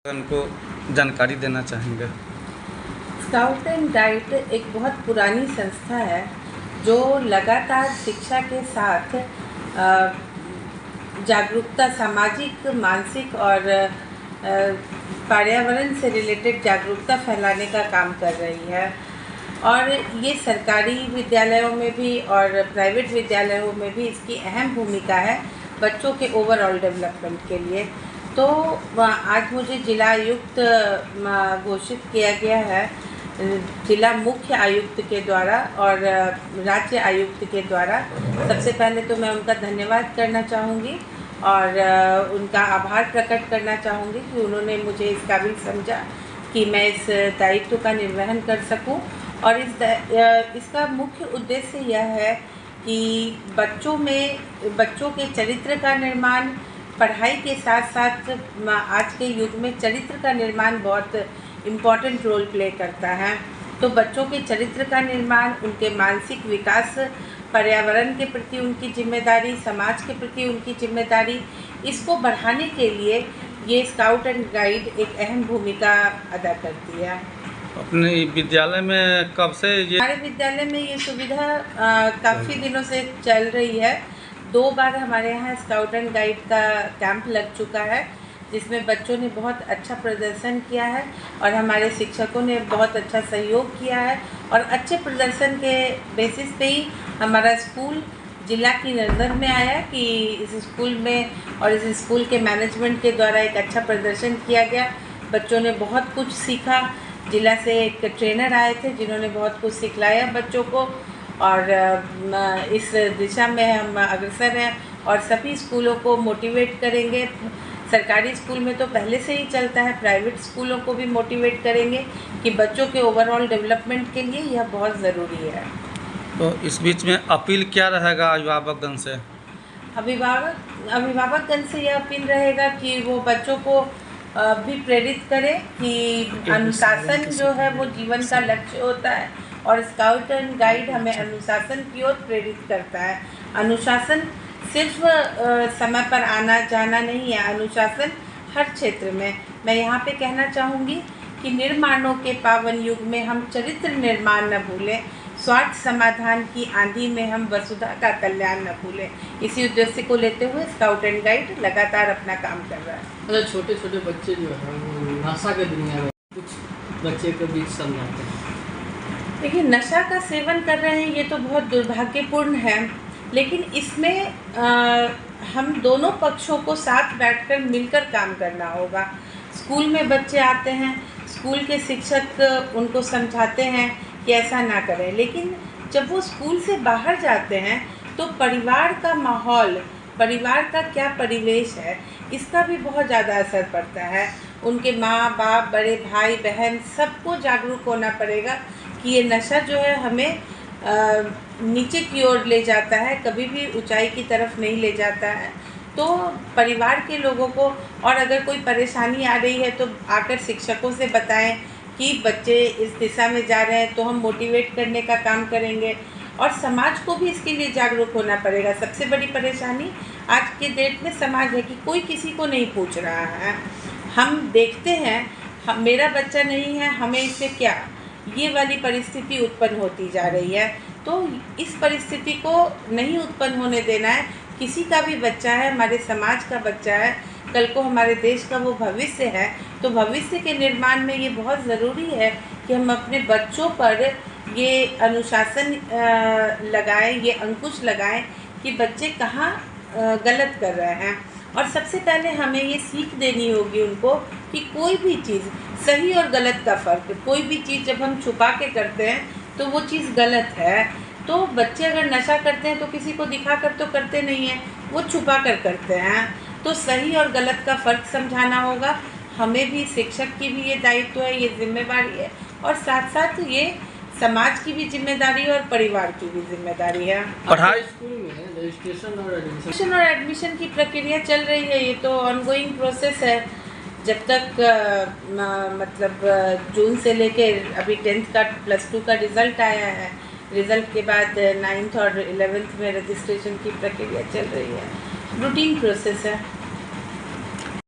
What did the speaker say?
उनको जानकारी देना चाहेंगे। स्काउट एंड गाइड एक बहुत पुरानी संस्था है जो लगातार शिक्षा के साथ जागरूकता, सामाजिक, मानसिक और पर्यावरण से रिलेटेड जागरूकता फैलाने का काम कर रही है। और ये सरकारी विद्यालयों में भी और प्राइवेट विद्यालयों में भी इसकी अहम भूमिका है बच्चों के ओवरऑल डेवलपमेंट के लिए। तो आज मुझे जिला आयुक्त घोषित किया गया है, जिला मुख्य आयुक्त के द्वारा और राज्य आयुक्त के द्वारा। सबसे पहले तो मैं उनका धन्यवाद करना चाहूँगी और उनका आभार प्रकट करना चाहूँगी कि उन्होंने मुझे इस काबिल समझा कि मैं इस दायित्व का निर्वहन कर सकूं। और इसका मुख्य उद्देश्य यह है कि बच्चों के चरित्र का निर्माण, पढ़ाई के साथ साथ आज के युग में चरित्र का निर्माण बहुत इम्पॉर्टेंट रोल प्ले करता है। तो बच्चों के चरित्र का निर्माण, उनके मानसिक विकास, पर्यावरण के प्रति उनकी जिम्मेदारी, समाज के प्रति उनकी जिम्मेदारी, इसको बढ़ाने के लिए ये स्काउट एंड गाइड एक अहम भूमिका अदा करती है। अपने विद्यालय में कब से ये? हमारे विद्यालय में ये सुविधा काफ़ी दिनों से चल रही है। 2 बार हमारे यहाँ स्काउट एंड गाइड का कैंप लग चुका है जिसमें बच्चों ने बहुत अच्छा प्रदर्शन किया है और हमारे शिक्षकों ने बहुत अच्छा सहयोग किया है। और अच्छे प्रदर्शन के बेसिस पे ही हमारा स्कूल जिला की नज़र में आया कि इस स्कूल में और इस स्कूल के मैनेजमेंट के द्वारा एक अच्छा प्रदर्शन किया गया। बच्चों ने बहुत कुछ सीखा। जिला से एक ट्रेनर आए थे जिन्होंने बहुत कुछ सिखलाया बच्चों को और इस दिशा में हम अग्रसर हैं और सभी स्कूलों को मोटिवेट करेंगे। सरकारी स्कूल में तो पहले से ही चलता है, प्राइवेट स्कूलों को भी मोटिवेट करेंगे कि बच्चों के ओवरऑल डेवलपमेंट के लिए यह बहुत ज़रूरी है। तो इस बीच में अपील क्या रहेगा अभिभावकगण से? अभिभावकगण से यह अपील रहेगा कि वो बच्चों को भी प्रेरित करें कि अनुशासन जो है वो जीवन का लक्ष्य होता है और स्काउट एंड गाइड हमें अनुशासन की ओर प्रेरित करता है। अनुशासन सिर्फ समय पर आना जाना नहीं है, अनुशासन हर क्षेत्र में। मैं यहाँ पे कहना चाहूँगी कि निर्माणों के पावन युग में हम चरित्र निर्माण न भूलें, स्वार्थ समाधान की आंधी में हम वसुधा का कल्याण न भूलें। इसी उद्देश्य को लेते हुए स्काउट एंड गाइड लगातार अपना काम कर रहा है। मतलब छोटे छोटे बच्चे जो है नशा के दुनिया में कुछ बच्चे के बीच समझाते हैं। देखिए, नशा का सेवन कर रहे हैं ये तो बहुत दुर्भाग्यपूर्ण है, लेकिन इसमें हम दोनों पक्षों को साथ बैठकर मिलकर काम करना होगा। स्कूल में बच्चे आते हैं, स्कूल के शिक्षक उनको समझाते हैं कि ऐसा ना करें, लेकिन जब वो स्कूल से बाहर जाते हैं तो परिवार का माहौल, परिवार का क्या परिवेश है, इसका भी बहुत ज़्यादा असर पड़ता है। उनके माँ बाप, बड़े भाई बहन सबको जागरूक होना पड़ेगा कि ये नशा जो है हमें नीचे की ओर ले जाता है, कभी भी ऊंचाई की तरफ नहीं ले जाता है। तो परिवार के लोगों को, और अगर कोई परेशानी आ रही है तो आकर शिक्षकों से बताएं कि बच्चे इस दिशा में जा रहे हैं, तो हम मोटिवेट करने का काम करेंगे। और समाज को भी इसके लिए जागरूक होना पड़ेगा। सबसे बड़ी परेशानी आज के डेट में समाज है कि कोई किसी को नहीं पूछ रहा है। हम देखते हैं मेरा बच्चा नहीं है, हमें इससे क्या, ये वाली परिस्थिति उत्पन्न होती जा रही है। तो इस परिस्थिति को नहीं उत्पन्न होने देना है। किसी का भी बच्चा है, हमारे समाज का बच्चा है, कल को हमारे देश का वो भविष्य है। तो भविष्य के निर्माण में ये बहुत ज़रूरी है कि हम अपने बच्चों पर ये अनुशासन लगाएं, ये अंकुश लगाएं कि बच्चे कहाँ गलत कर रहे हैं। और सबसे पहले हमें ये सीख देनी होगी उनको कि कोई भी चीज़, सही और गलत का फ़र्क, कोई भी चीज़ जब हम छुपा के करते हैं तो वो चीज़ गलत है। तो बच्चे अगर नशा करते हैं तो किसी को दिखा कर तो करते नहीं हैं, वो छुपा कर करते हैं। तो सही और गलत का फ़र्क समझाना होगा। हमें भी, शिक्षक की भी ये दायित्व है, ये जिम्मेदारी है, और साथ साथ ये समाज की भी जिम्मेदारी है और परिवार की भी जिम्मेदारी है। पढ़ाई स्कूल में रजिस्ट्रेशन और एडमिशन की प्रक्रिया चल रही है, ये तो ऑनगोइंग प्रोसेस है। जब तक मतलब जून से लेके अभी 10th का, +2 का रिज़ल्ट आया है, रिज़ल्ट के बाद 9th और 11th में रजिस्ट्रेशन की प्रक्रिया चल रही है। रूटीन प्रोसेस है।